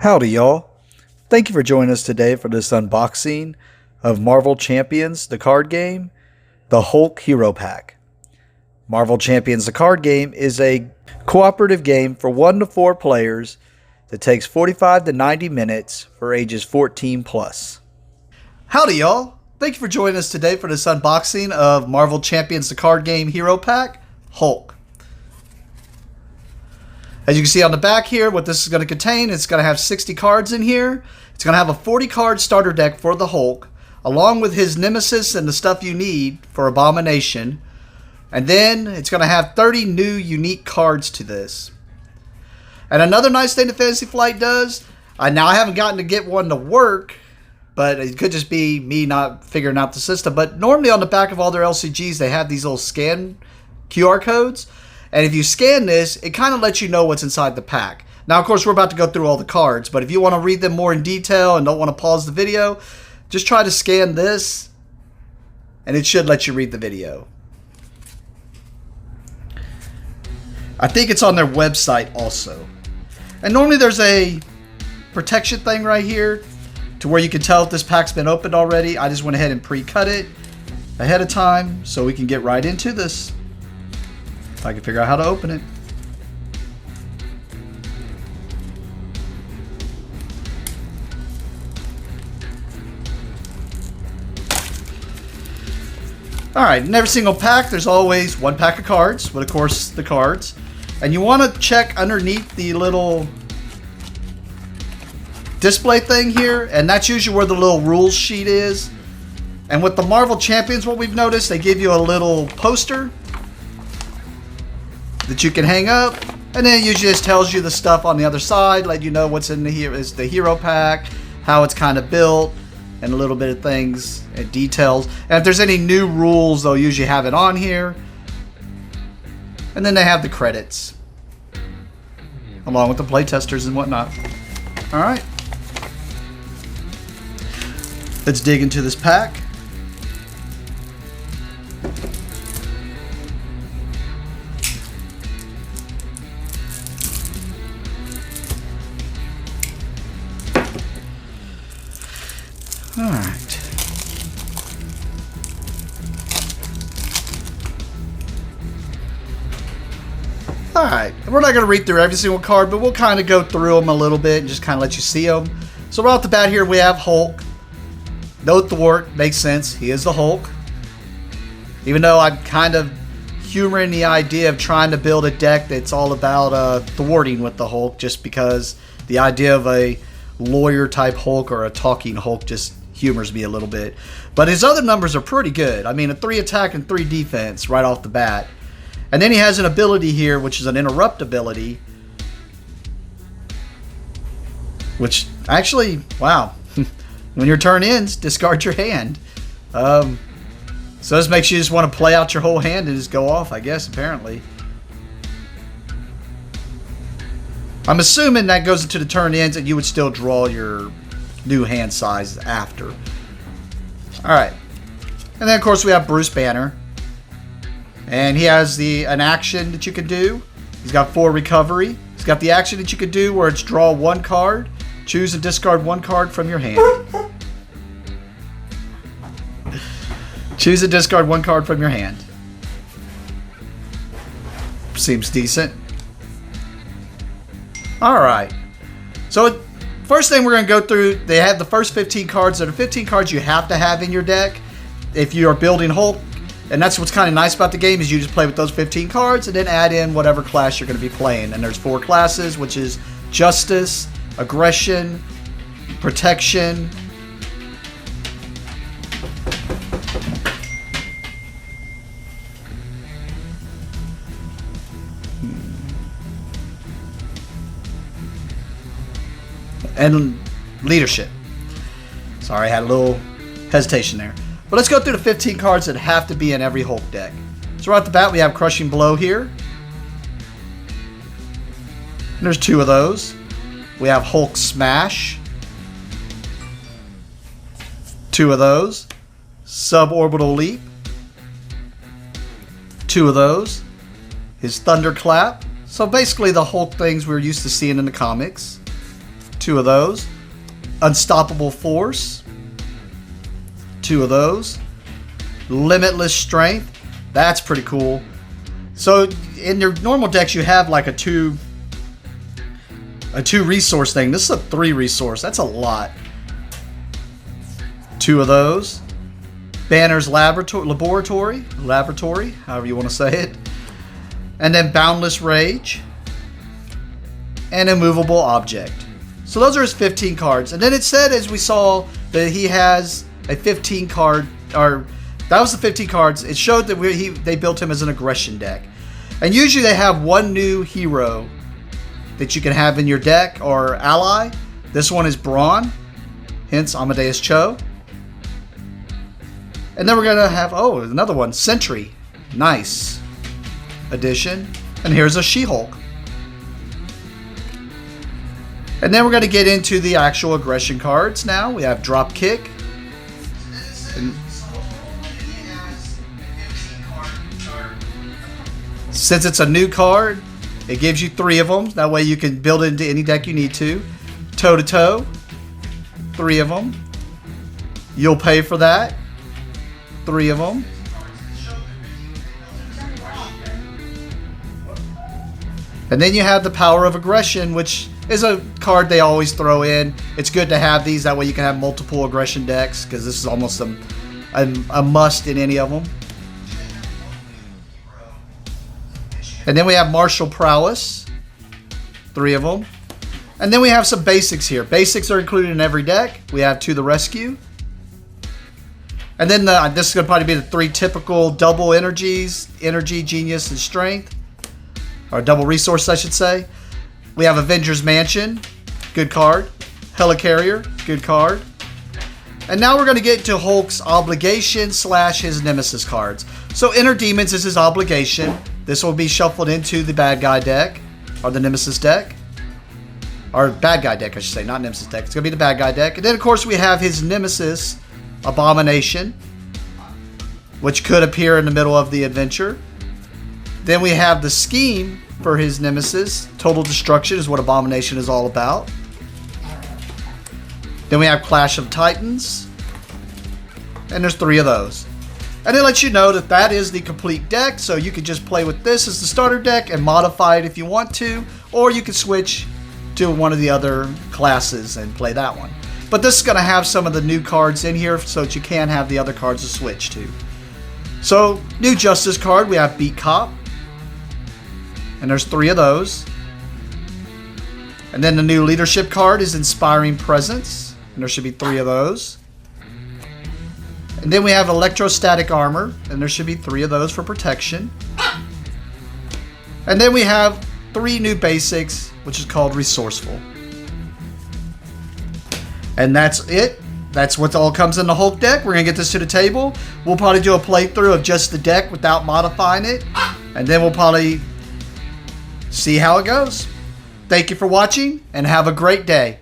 Howdy, y'all. Thank you for joining us today for this unboxing of Marvel Champions, the card game, the Hulk Hero Pack. Marvel Champions, the card game, is a cooperative game for 1 to 4 players that takes 45 to 90 minutes for ages 14 plus. Howdy, y'all. Thank you for joining us today for this unboxing of Marvel Champions, the card game Hero Pack, Hulk. As you can see on the back here, what this is going to contain, it's going to have 60 cards in here. It's going to have a 40-card starter deck for the Hulk, along with his nemesis and the stuff you need for Abomination. And then it's going to have 30 new unique cards to this. And another nice thing that Fantasy Flight does, now I haven't gotten to get one to work, but it could just be me not figuring out the system. But normally on the back of all their LCGs, they have these little scan QR codes. And if you scan this, it kind of lets you know what's inside the pack. Now, of course, we're about to go through all the cards, but if you want to read them more in detail and don't want to pause the video, just try to scan this, and it should let you read the video. I think it's on their website also. And normally there's a protection thing right here to where you can tell if this pack's been opened already. I just went ahead and pre-cut it ahead of time so we can get right into this. If I can figure out how to open it. Alright, in every single pack there's always one pack of cards, but of course the cards. And you want to check underneath the little display thing here, and that's usually where the little rules sheet is. And with the Marvel Champions, what we've noticed, they give you a little poster that you can hang up, and then it usually just tells you the stuff on the other side, let you know what's in the hero pack, how it's kind of built, and a little bit of things and details. And if there's any new rules, they'll usually have it on here. And then they have the credits, along with the playtesters and whatnot. All right, let's dig into this pack. Alright. Alright, we're not going to read through every single card, but we'll kind of go through them a little bit and just kind of let you see them. So right off the bat here we have Hulk. No thwart, makes sense. He is the Hulk. Even though I'm kind of humoring the idea of trying to build a deck that's all about thwarting with the Hulk, just because the idea of a lawyer type Hulk or a talking Hulk just humors me a little bit. But his other numbers are pretty good. I mean, a 3 attack and 3 defense right off the bat. And then he has an ability here, which is an interrupt ability. Which, actually, wow. When your turn ends, discard your hand. So this makes you just want to play out your whole hand and just go off, I guess, apparently. I'm assuming that goes into the turn ends and you would still draw your new hand size after. Alright. And then, of course, we have Bruce Banner. And he has an action that you can do. He's got 4 recovery. He's got the action that you could do where it's draw 1 card, choose and discard 1 card from your hand. Choose and discard 1 card from your hand. Seems decent. Alright. So, first thing we're going to go through, they have the first 15 cards. There are 15 cards you have to have in your deck if you are building Hulk. And that's what's kind of nice about the game, is you just play with those 15 cards and then add in whatever class you're going to be playing. And there's 4 classes, which is Justice, Aggression, Protection, and Leadership. Sorry, I had a little hesitation there. But let's go through the 15 cards that have to be in every Hulk deck. So right off the bat, we have Crushing Blow here. And there's 2 of those. We have Hulk Smash. 2 of those. Suborbital Leap. 2 of those. His Thunderclap. So basically the Hulk things we're used to seeing in the comics. 2 of those. Unstoppable Force, 2 of those. Limitless Strength, that's pretty cool. So in your normal decks you have like a 2 resource thing. This is a 3 resource. That's a lot. 2 of those. Banner's Laboratory, however you want to say it. And then Boundless Rage. And Immovable Object. So those are his 15 cards. And then it said, as we saw, that he has a 15 card, or that was the 15 cards. It showed that they built him as an aggression deck. And usually they have one new hero that you can have in your deck or ally. This one is Brawn, hence Amadeus Cho. And then we're going to have, another one, Sentry. Nice addition. And here's a She-Hulk. And then we're going to get into the actual aggression cards now. We have Drop Kick. And since it's a new card, it gives you 3 of them. That way you can build it into any deck you need to. Toe to Toe, 3 of them. You'll Pay for That, 3 of them. And then you have the Power of Aggression, which is a card they always throw in. It's good to have these. That way you can have multiple aggression decks, because this is almost a must in any of them. And then we have Martial Prowess, 3 of them. And then we have some basics here. Basics are included in every deck. We have To the Rescue. And then this is going to probably be the 3 typical double energies: Energy, Genius, and Strength. Or double resource, I should say. We have Avengers Mansion, good card. Helicarrier, good card. And now we're going to get to Hulk's obligation / his nemesis cards. So Inner Demons is his obligation. This will be shuffled into the bad guy deck, or the nemesis deck. Or bad guy deck, I should say, not nemesis deck. It's going to be the bad guy deck. And then, of course, we have his nemesis, Abomination, which could appear in the middle of the adventure. Then we have the scheme for his nemesis. Total Destruction is what Abomination is all about. Then we have Clash of Titans. And there's 3 of those. And it lets you know that that is the complete deck, so you can just play with this as the starter deck and modify it if you want to, or you can switch to one of the other classes and play that one. But this is going to have some of the new cards in here so that you can have the other cards to switch to. So, new Justice card, we have Beat Cop. And there's 3 of those. And then the new Leadership card is Inspiring Presence. And there should be 3 of those. And then we have Electrostatic Armor. And there should be 3 of those for protection. And then we have 3 new basics, which is called Resourceful. And that's it. That's what all comes in the Hulk deck. We're going to get this to the table. We'll probably do a playthrough of just the deck without modifying it. And then we'll probably see how it goes. Thank you for watching, and have a great day.